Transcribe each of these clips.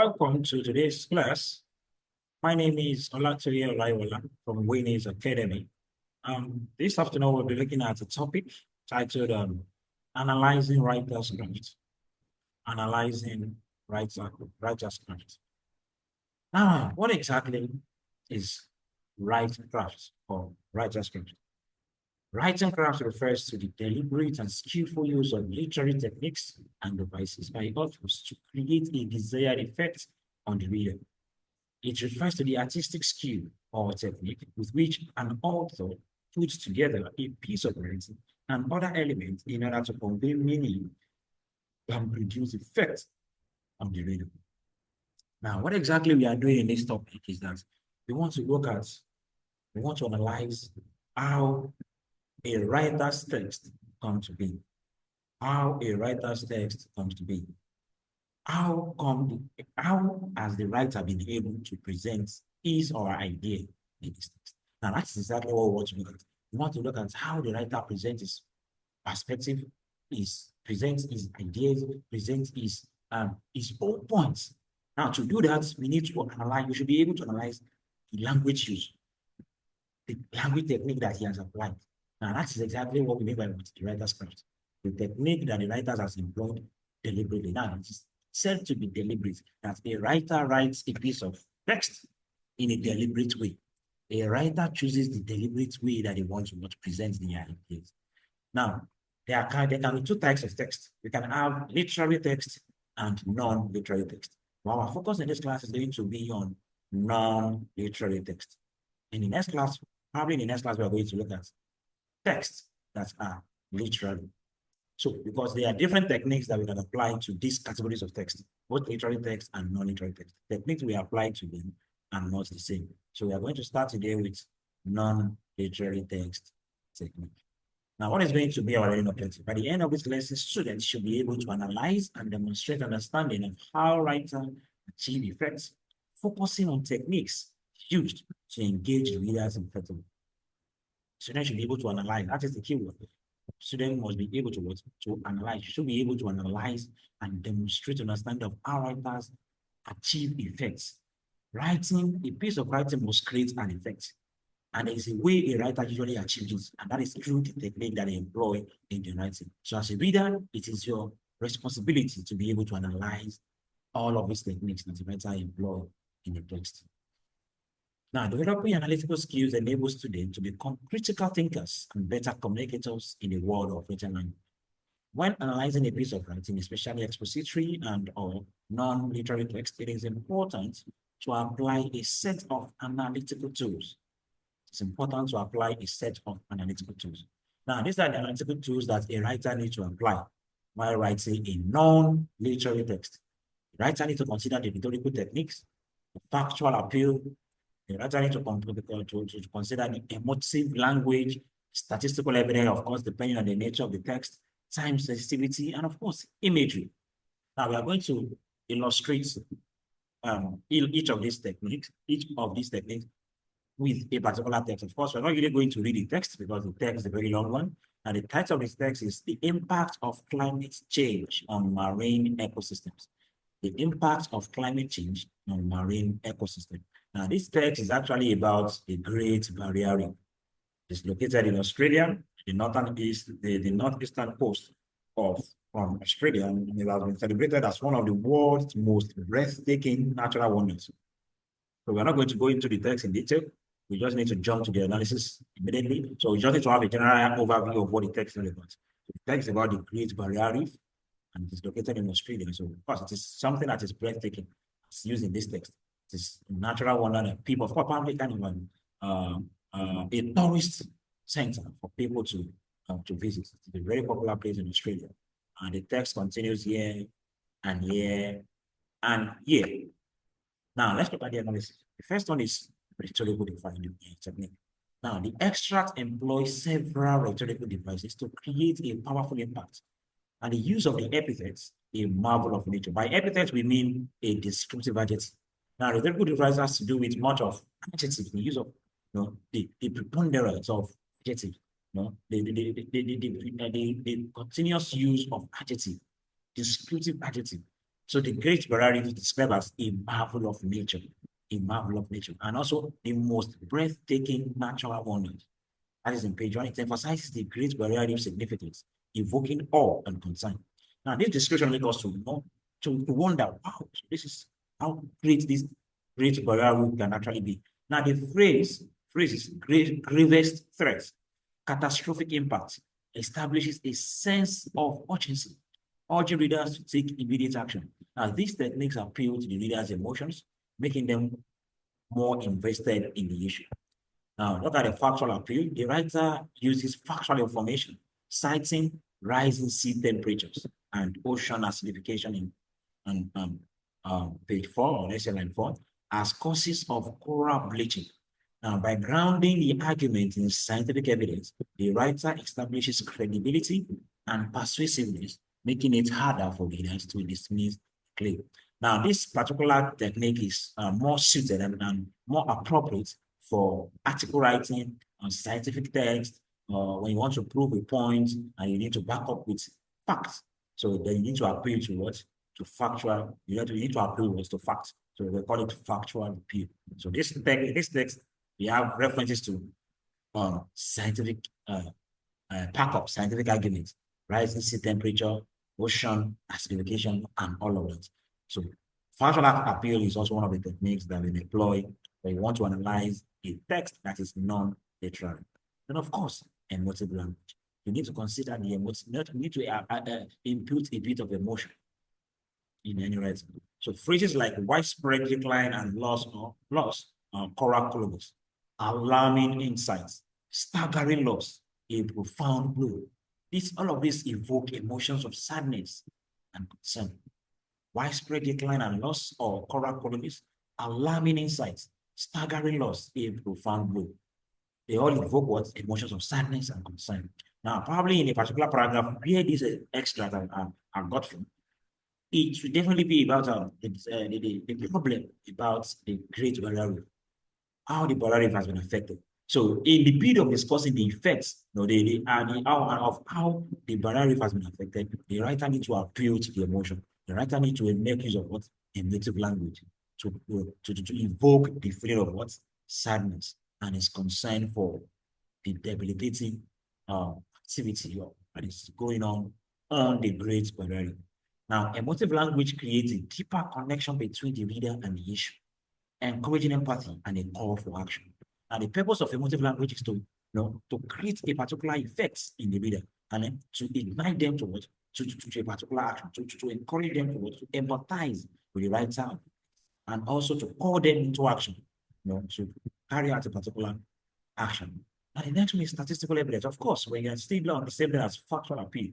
Welcome to today's class. My name is Olatoye Olaiwola from Wanies Academy. This afternoon we'll be looking at a topic titled Analyzing Writer's Craft. Analyzing Writer's Craft. Now, what exactly is writing craft or writer's craft? Writing craft refers to the deliberate and skillful use of literary techniques and devices by authors to create a desired effect on the reader. It refers to the artistic skill or technique with which an author puts together a piece of writing and other elements in order to convey meaning and produce effect on the reader. Now, what exactly we are doing in this topic is that we want to analyze how a writer's text comes to be. How a writer's text comes to be. How has the writer been able to present his or her idea in this text? Now, that's exactly what we want to look at. We want to look at how the writer presents his perspective, presents his ideas, presents his own points. Now, to do that, we need to analyze, we should be able to analyze the language use, the language technique that he has applied. Now, that's exactly what we mean by the writer's craft. The technique that the writers has employed deliberately. Now, it is said to be deliberate, that a writer writes a piece of text in a deliberate way. A writer chooses the deliberate way that he wants to present the ideas. Now, there can be two types of text. We can have literary text and non-literary text. Well, our focus in this class is going to be on non-literary text. In the next class, probably in the next class, we are going to look at texts that are literary. So, because there are different techniques that we can apply to these categories of text, both literary text and non-literary text. Techniques we apply to them are not the same. So, we are going to start today with non-literary text technique. Now, what is going to be our learning objective? By the end of this lesson, students should be able to analyze and demonstrate understanding of how writers achieve effects, focusing on techniques used to engage the readers effectively. Students should be able to analyze. That is the key word. Students must be able to analyze. You should be able to analyze and demonstrate understanding of how writers achieve effects. Writing, a piece of writing must create an effect. And there is a way a writer usually achieves this, and that is through the technique that they employ in the writing. So as a reader, it is your responsibility to be able to analyze all of these techniques that the writer employs in the text. Now, developing analytical skills enables students to become critical thinkers and better communicators in the world of written language. When analyzing a piece of writing, especially expository and or non-literary text, it is important to apply a set of analytical tools. It's important to apply a set of analytical tools. Now, these are the analytical tools that a writer needs to apply while writing a non-literary text. The writer needs to consider the rhetorical techniques, the factual appeal. The writer needs to consider the emotive language, statistical evidence, of course, depending on the nature of the text, time sensitivity, and of course, imagery. Now, we are going to illustrate each of these techniques with a particular text. Of course, we're not really going to read the text because the text is a very long one. And the title of this text is The Impact of Climate Change on Marine Ecosystems. The impact of climate change on marine ecosystems. Now, this text is actually about the Great Barrier Reef. It's located in Australia, the northeastern coast from Australia, and it has been celebrated as one of the world's most breathtaking natural wonders. So we're not going to go into the text in detail. We just need to jump to the analysis immediately. So we just need to have a general overview of what the text is about. So the text is about the Great Barrier Reef, and it is located in Australia. So of course, it is something that is breathtaking. It's used in this text. It is a natural wonder that people, of course, probably kind of a tourist center for people to visit. It's a very popular place in Australia. And the text continues here and here and here. Now, let's look at the analysis. The first one is rhetorical defining technique. Now, the extract employs several rhetorical devices to create a powerful impact. And the use of the epithets, a marvel of nature. By epithets, we mean a descriptive adjective. Now, rhetorical device has to do with much of adjectives, the use of the preponderance of adjectives, the continuous use of adjective, descriptive adjective So the Great Barrier Reef is described as a marvel of nature, and also the most breathtaking natural wonders. That is in page 1. It emphasizes the Great Barrier Reef significance, evoking awe and concern. Now, this description makes us to wonder, wow, this is how great this Great Barrier Reef can actually be. Now, the phrase is gravest threat, catastrophic impact, establishes a sense of urgency, urging readers to take immediate action. Now, these techniques appeal to the reader's emotions, making them more invested in the issue. Now, look at the factual appeal. The writer uses factual information, citing rising sea temperatures and ocean acidification on page 4, or let's say line 4, as causes of coral bleaching. Now, by grounding the argument in scientific evidence, the writer establishes credibility and persuasiveness, making it harder for readers to dismiss the claim. Now, this particular technique is more suited and more appropriate for article writing on scientific text, or when you want to prove a point and you need to back up with facts. So then you need to appeal to what? To factual, you need to appeal to facts. So we call it factual appeal. So this text, we have references to scientific backup, scientific arguments, rising sea temperature, ocean acidification, and all of that. So factual appeal is also one of the techniques that we deploy when you want to analyze a text that is non-literary. And of course, emotive language. You need to consider the emotion, you need to input a bit of emotion in any writing. So phrases like widespread decline and loss coral colonies, alarming insights, staggering loss, a profound blow. All of this evoke emotions of sadness and concern. Widespread decline and loss of coral colonies, alarming insights, staggering loss, a profound blow. They all evoke what? Emotions of sadness and concern. Now, probably in a particular paragraph, where this extract I got from, it should definitely be about the problem about the Great Barrier Reef, how the Barrier Reef has been affected. So, in the period of discussing the effects, how the Barrier Reef has been affected, the writer needs to appeal to the emotion. The writer needs to make use of what? A native language to evoke the feeling of what? Sadness and his concern for the debilitating activity that is going on the Great Barrier Reef. Now, emotive language creates a deeper connection between the reader and the issue, encouraging empathy and a call for action. And the purpose of emotive language is to create a particular effect in the reader and then to ignite them towards to a particular action, to encourage them to empathize with the writer and also to call them into action, to carry out a particular action. And the next one is statistical evidence. Of course, when you're still on the same thing as factual appeal.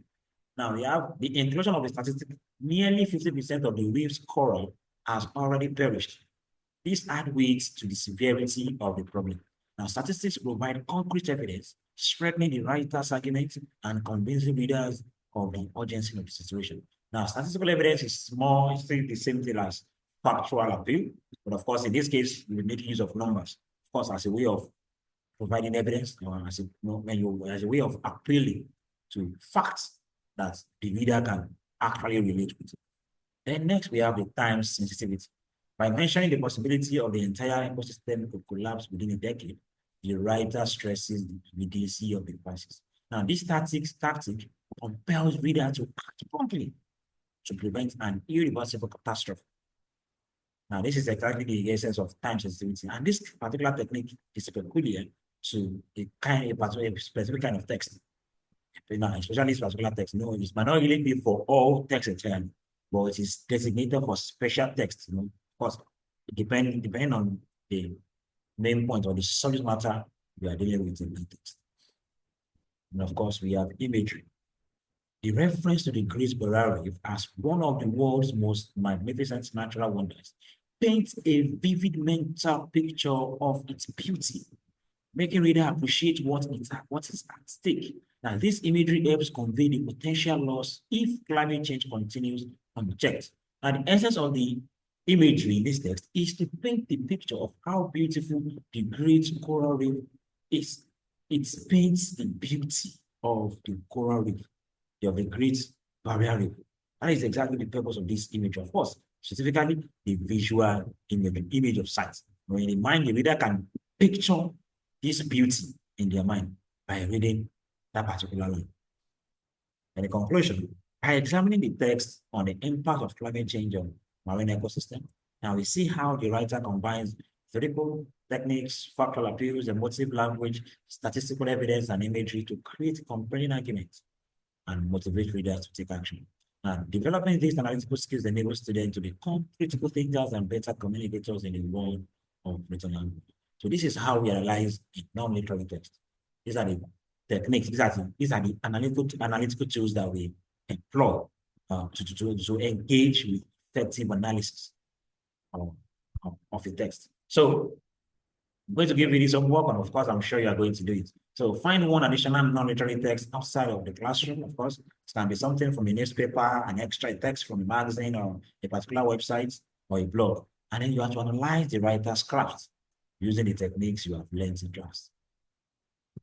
Now we have the inclusion of the statistic, nearly 50% of the reef's coral has already perished. This adds weight to the severity of the problem. Now, statistics provide concrete evidence, strengthening the writer's argument and convincing readers of the urgency of the situation. Now, statistical evidence is still the same thing as factual appeal, but of course, in this case, you will make use of numbers, of course, as a way of providing evidence, or as a way of appealing to facts that the reader can actually relate with. Then next, we have the time sensitivity. By mentioning the possibility of the entire ecosystem could collapse within a decade, the writer stresses the immediacy of the crisis. Now, this tactic compels readers to act promptly to prevent an irreversible catastrophe. Now, this is exactly the essence of time sensitivity, and this particular technique is peculiar to a specific kind of text. Now, especially this particular text, it might not really be for all text entirely, but it is designated for special text. Of course, depending on the main point or the subject matter we are dealing with in the text. And of course, we have imagery. The reference to the Great Barrier Reef as one of the world's most magnificent natural wonders paints a vivid mental picture of its beauty, making reader appreciate what is at stake. Now, this imagery helps convey the potential loss if climate change continues unchecked. And the essence of the imagery in this text is to paint the picture of how beautiful the Great Coral Reef is. It paints the beauty of the coral reef, of the Great Barrier Reef. That is exactly the purpose of this image, of course, specifically the visual image, the image of sight. When in the mind, the reader can picture this beauty in their mind by reading that particular line. And the conclusion, by examining the text on the impact of climate change on marine ecosystem, now we see how the writer combines theoretical techniques, factual appeals, emotive language, statistical evidence, and imagery to create compelling arguments and motivate readers to take action. And developing these analytical skills enables students to become critical thinkers and better communicators in the world of written language. So this is how we analyze a non-literary text. These are the techniques, these are the analytical tools that we employ to engage with effective analysis of a text. So I'm going to give you this homework, and of course, I'm sure you are going to do it. So find one additional non-literary text outside of the classroom, of course. It can be something from a newspaper, an extra text from a magazine or a particular website or a blog. And then you have to analyze the writer's craft using the techniques you have learned in class.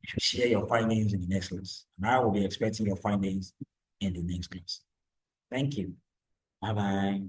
You should share your findings in the next class. And I will be expecting your findings in the next class. Thank you. Bye-bye.